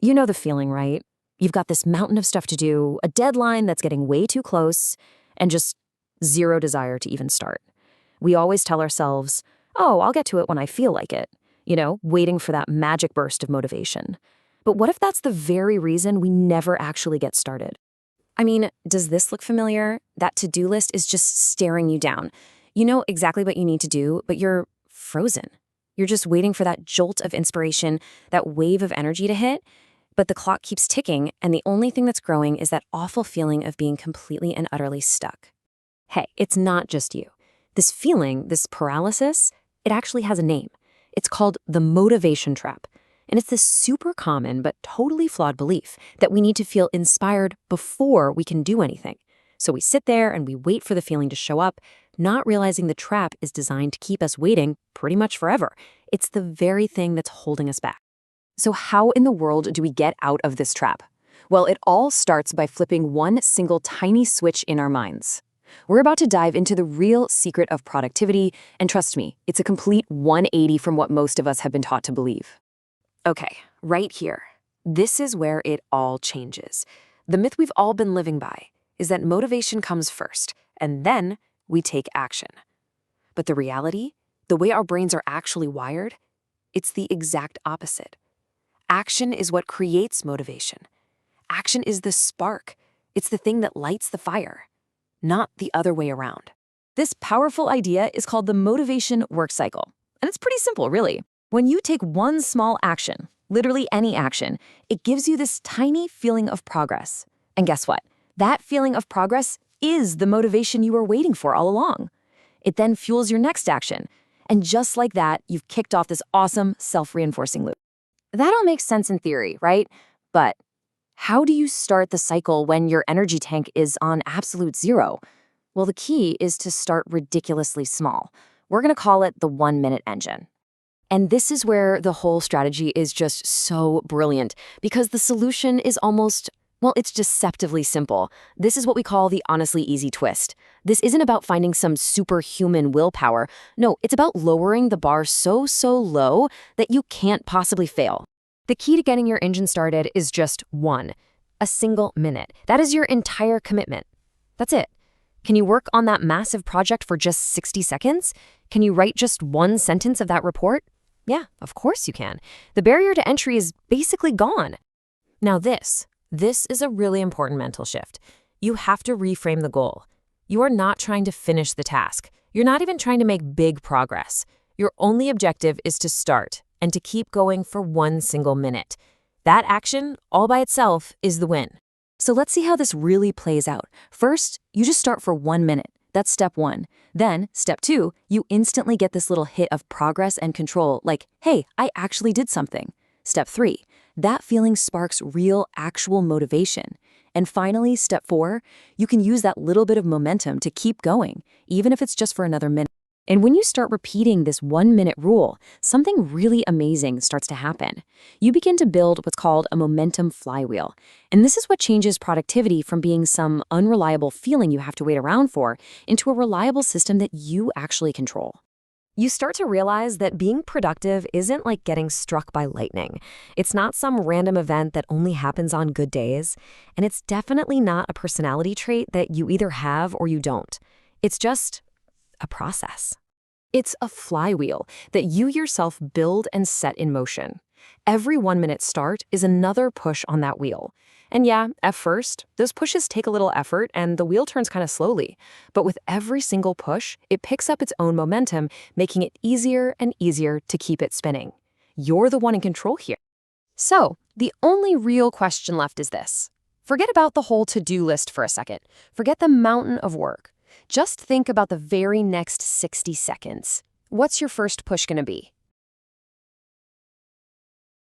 You know the feeling, right? You've got this mountain of stuff to do, a deadline that's getting way too close, and just zero desire to even start. We always tell ourselves, oh, I'll get to it when I feel like it, waiting for that magic burst of motivation. But what if that's the very reason we never actually get started? I mean, does this look familiar? That to-do list is just staring you down. You know exactly what you need to do, but you're frozen. You're just waiting for that jolt of inspiration, that wave of energy to hit, but the clock keeps ticking, and the only thing that's growing is that awful feeling of being completely and utterly stuck. Hey, it's not just you. This feeling, this paralysis, it actually has a name. It's called the motivation trap. And it's this super common but totally flawed belief that we need to feel inspired before we can do anything. So we sit there and we wait for the feeling to show up, not realizing the trap is designed to keep us waiting pretty much forever. It's the very thing that's holding us back. So how in the world do we get out of this trap? Well, it all starts by flipping one single tiny switch in our minds. We're about to dive into the real secret of productivity, and trust me, it's a complete 180 from what most of us have been taught to believe. Okay, right here. This is where it all changes. The myth we've all been living by is that motivation comes first, and then we take action. But the reality, the way our brains are actually wired, it's the exact opposite. Action is what creates motivation. Action is the spark. It's the thing that lights the fire, not the other way around. This powerful idea is called the motivation work cycle. And it's pretty simple, really. When you take one small action, literally any action, it gives you this tiny feeling of progress. And guess what? That feeling of progress is the motivation you were waiting for all along. It then fuels your next action. And just like that, you've kicked off this awesome self-reinforcing loop. That all makes sense in theory, right? But how do you start the cycle when your energy tank is on absolute zero? Well, the key is to start ridiculously small. We're going to call it the 1-minute engine. And this is where the whole strategy is just so brilliant, because the solution is it's deceptively simple. This is what we call the honestly easy twist. This isn't about finding some superhuman willpower. No, it's about lowering the bar so low that you can't possibly fail. The key to getting your engine started is just a single minute. That is your entire commitment. That's it. Can you work on that massive project for just 60 seconds? Can you write just one sentence of that report? Yeah, of course you can. The barrier to entry is basically gone. Now this is a really important mental shift. You have to reframe the goal. You are not trying to finish the task. You're not even trying to make big progress. Your only objective is to start and to keep going for one single minute. That action, all by itself, is the win. So let's see how this really plays out. First, you just start for 1 minute. That's step 1. Then, step 2, you instantly get this little hit of progress and control, like, hey, I actually did something. Step 3, that feeling sparks real, actual motivation. And finally, step 4, you can use that little bit of momentum to keep going, even if it's just for another minute. And when you start repeating this 1-minute rule, something really amazing starts to happen. You begin to build what's called a momentum flywheel. And this is what changes productivity from being some unreliable feeling you have to wait around for into a reliable system that you actually control. You start to realize that being productive isn't like getting struck by lightning. It's not some random event that only happens on good days. And it's definitely not a personality trait that you either have or you don't. It's just a process. It's a flywheel that you yourself build and set in motion. Every 1-minute start is another push on that wheel. And yeah, at first, those pushes take a little effort and the wheel turns kind of slowly. But with every single push, it picks up its own momentum, making it easier and easier to keep it spinning. You're the one in control here. So, the only real question left is this. Forget about the whole to-do list for a second. Forget the mountain of work. Just think about the very next 60 seconds. What's your first push going to be?